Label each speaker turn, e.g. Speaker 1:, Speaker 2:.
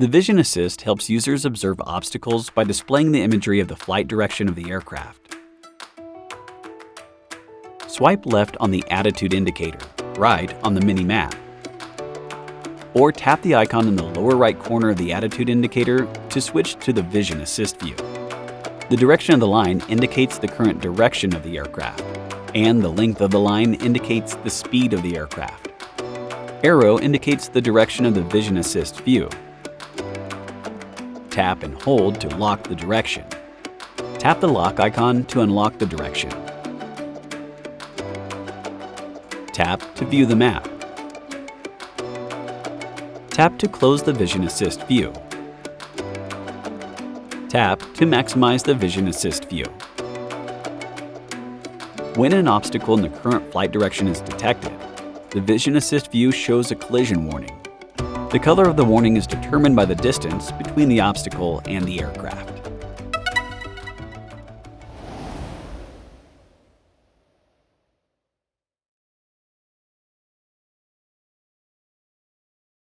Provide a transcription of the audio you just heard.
Speaker 1: The Vision Assist helps users observe obstacles by displaying the imagery of the flight direction of the aircraft. Swipe left on the attitude indicator, right on the mini-map. Or tap the icon in the lower right corner of the attitude indicator to switch to the Vision Assist view. The direction of the line indicates the current direction of the aircraft, and the length of the line indicates the speed of the aircraft. Arrow indicates the direction of the Vision Assist view. Tap and hold to lock the direction. Tap the lock icon to unlock the direction. Tap to view the map. Tap to close the Vision Assist view. Tap to maximize the Vision Assist view. When an obstacle in the current flight direction is detected, the Vision Assist view shows a collision warning. The color of the warning is determined by the distance between the obstacle and the aircraft.